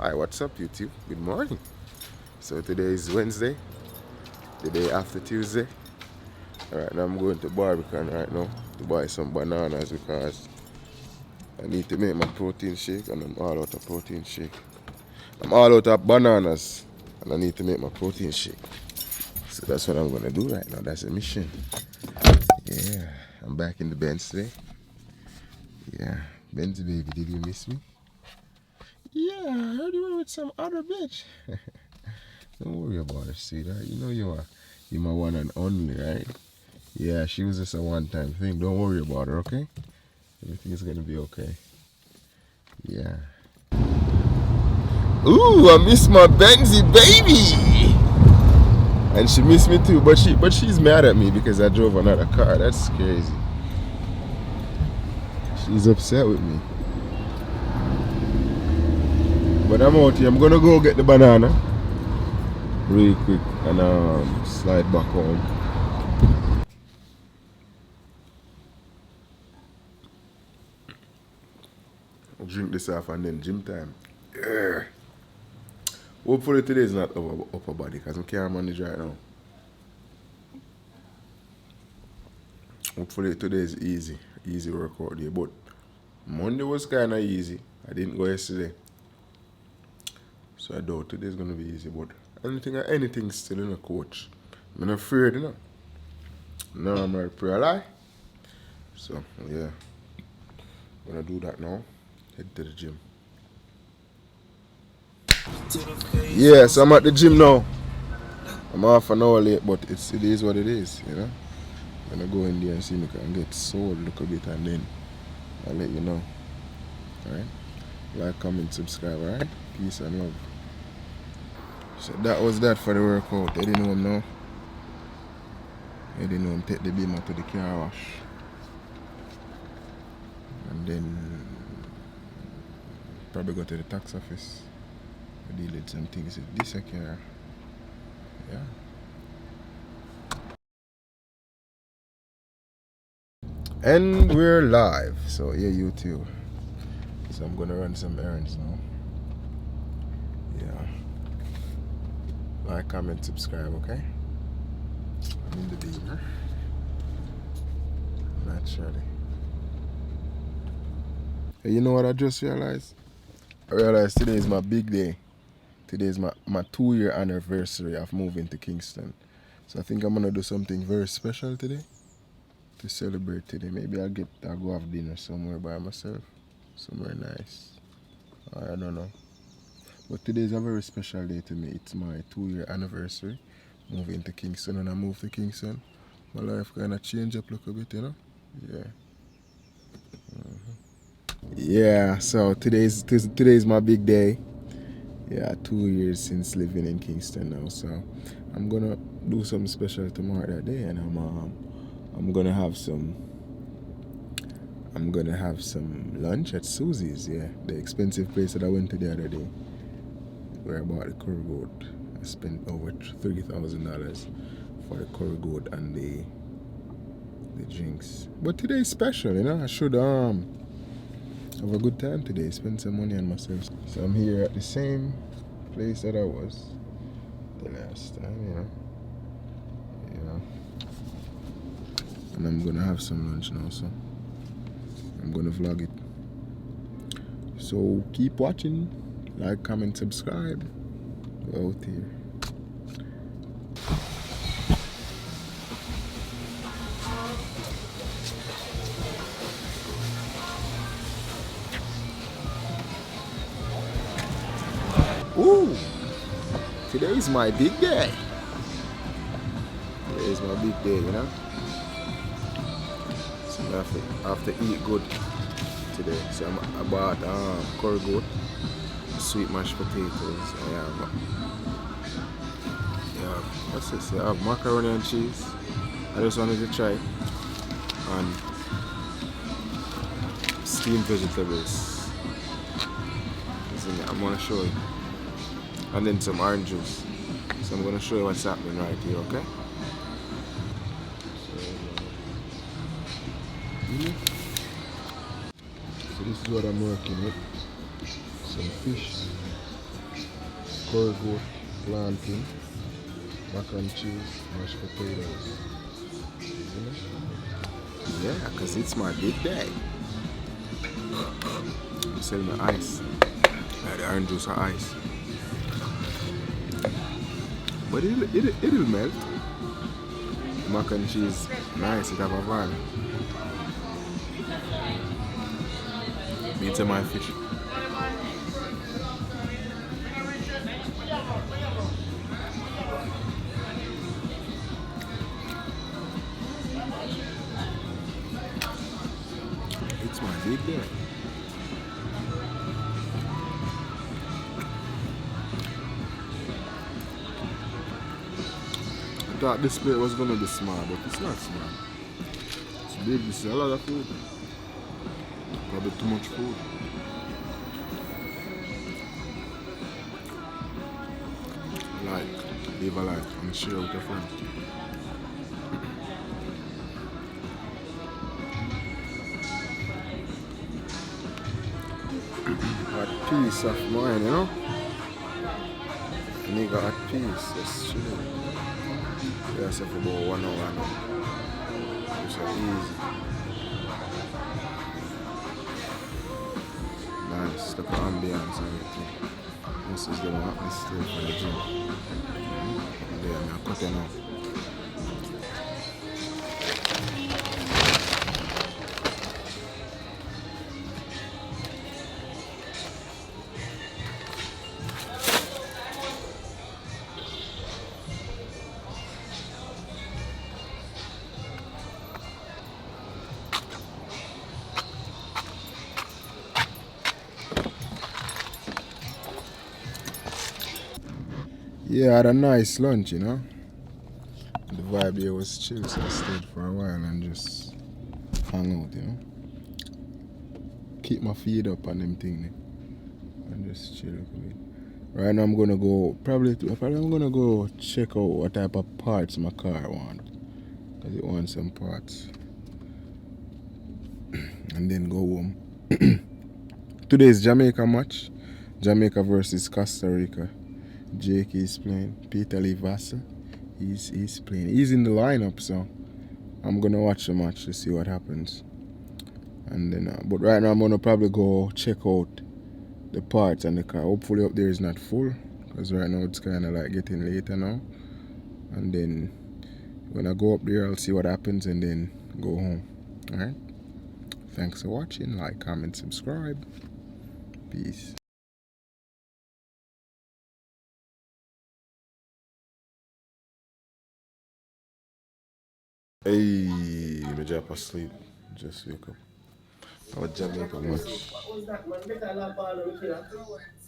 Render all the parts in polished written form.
Hi, what's up YouTube? Good morning. So today is Wednesday, the day after Tuesday. Alright, now I'm going to Barbican right now to buy some bananas because I need to make my protein shake and I'm all out of protein shake. I'm all out of bananas and I need to make my protein shake. So that's what I'm going to do right now. That's a mission. Yeah, I'm back in the Benz today. Yeah, Benz baby, did you miss me? Yeah, I heard you were with some other bitch. Don't worry about it, sweetheart. You know you're my one and only, right? Yeah, she was just a one-time thing. Don't worry about her, okay? Everything's gonna be okay. Yeah. Ooh, I miss my Benzie baby. And she missed me too, but she's mad at me because I drove another car. That's crazy. She's upset with me. But I'm out here. I'm gonna go get the banana real quick and slide back home. I'll drink this off and then gym time. Yeah. Hopefully today is not upper body because I can't manage right now. Hopefully today is easy workout day. But Monday was kind of easy. I didn't go yesterday, so I doubt today is gonna be easy. But anything's still in a coach. I'm not afraid, you know. No, I'm ready to pray a lie. So yeah, I'm gonna do that now. Head to the gym. Yeah, so I'm at the gym now. I'm half an hour late, but it is what it is, you know. I'm gonna go in there and see if I can get sold a little bit and then I'll let you know. Alright? Like, comment, subscribe, alright? Peace and love. So that was that for the workout. I didn't know him now. I didn't know him take the beamer to the car wash. And then probably go to the tax office. I deal with some things with this car. Yeah. And we're live. So yeah, YouTube. So I'm gonna run some errands now. Yeah. Like, comment, subscribe, okay? I'm in the beamer. Naturally. Hey, you know what I just realized? I realized today is my big day. Today is my 2-year anniversary of moving to Kingston. So I think I'm gonna do something very special today to celebrate today. Maybe I'll go have dinner somewhere by myself. Somewhere nice. I don't know. But today is a very special day to me. It's my 2-year anniversary moving to Kingston. When I moved to Kingston, my life kind of changed up a little bit, you know? Yeah. Yeah, so today's my big day. Yeah, 2 years since living in Kingston now. So I'm gonna do something special tomorrow that day, and I'm gonna have some lunch at Susie's. Yeah, the expensive place that I went to the other day, where I bought the curry goat. I spent over $3,000 for the curry goat and the drinks. But today's special, you know. I should have a good time today. Spend some money on myself. So I'm here at the same place that I was the last time, you know. And I'm gonna have some lunch now, so I'm gonna vlog it. So keep watching. Like, comment, subscribe. We're out here. Ooh, today's my big day. Today's my big day, you know. So I have to eat good today. So I bought curry goat, sweet mashed potatoes. What's this? I have macaroni and cheese. I just wanted to try. And steamed vegetables. I'm gonna show you. And then some orange juice. So I'm gonna show you what's happening right here, okay? So this is what I'm working with. Some fish. curry goat, plantain, mac and cheese, mashed potatoes. You know? Yeah, because it's my big day. I'm selling the ice. The orange juice or ice. But it'll melt. Mac and cheese, nice, it have a vibe. Meat to my fish. It's my big day. I thought this plate was gonna be small, but it's not small. It's big, this is a lot of food. Probably too much food. Like, leave a like and share with your friends. At peace of mind, you know? Nigga at peace, just chilling. Yeah, for about 1 hour now. It's so easy. Nice, the ambience and everything. This is the atmosphere for the gym. And then I'm cutting out. Yeah, I had a nice lunch, you know. The vibe here was chill, so I stayed for a while and just hang out, you know. Keep my feet up on them things and just chill a bit. Right now I'm gonna go probably I'm gonna go check out what type of parts my car want. Cause it wants some parts. And then go home. Today's Jamaica match. Jamaica versus Costa Rica. Jake is playing. Peter Lee Vassell. He's playing. He's in the lineup, so I'm gonna watch the match to see what happens. And then, but right now I'm gonna probably go check out the parts and the car. Hopefully up there is not full, because right now it's kind of like getting later now. And then when I go up there, I'll see what happens and then go home. All right. Thanks for watching. Like, comment, subscribe. Peace. Hey, me drop asleep. Just wake up. How Jamaica much? What was that, man? Get a lot ball with you.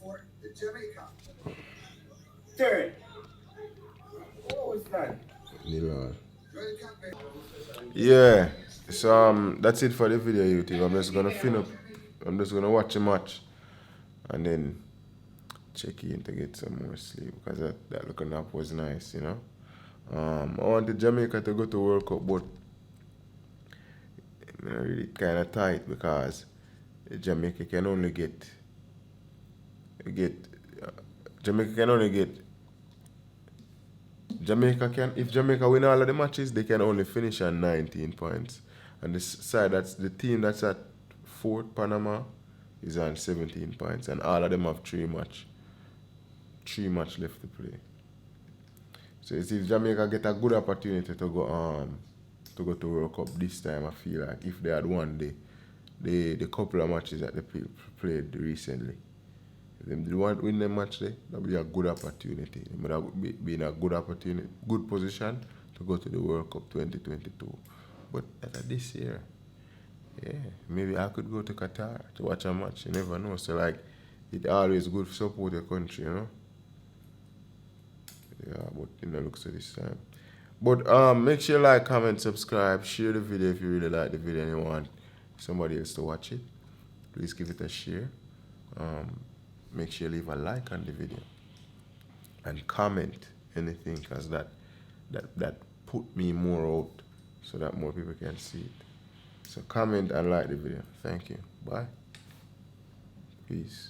For Jamaica. Third. What was that? Lyttle. Yeah. So that's it for the video, YouTube. I'm just gonna fin up. I'm just gonna watch a match and then check in to get some more sleep because that looking up was nice, you know. I wanted Jamaica to go to World Cup, but really kind of tight because Jamaica can only get uh, Jamaica can only get Jamaica can if Jamaica win all of the matches they can only finish on 19 points, and this side that's the team that's at fourth Panama is on 17 points, and all of them have three match left to play. So it's if Jamaica get a good opportunity to go to World Cup this time, I feel like if they had won the couple of matches that they played recently, if they win the match there, that would be a good opportunity. They would have been a good position to go to the World Cup 2022. But this year, yeah, maybe I could go to Qatar to watch a match. You never know. So like, it's always good to support your country, you know. Yeah, but it looks like this time. But make sure you like, comment, subscribe, share the video if you really like the video and you want somebody else to watch it. Please give it a share. Make sure you leave a like on the video and comment anything, because that put me more out so that more people can see it. So comment and like the video. Thank you. Bye. Peace.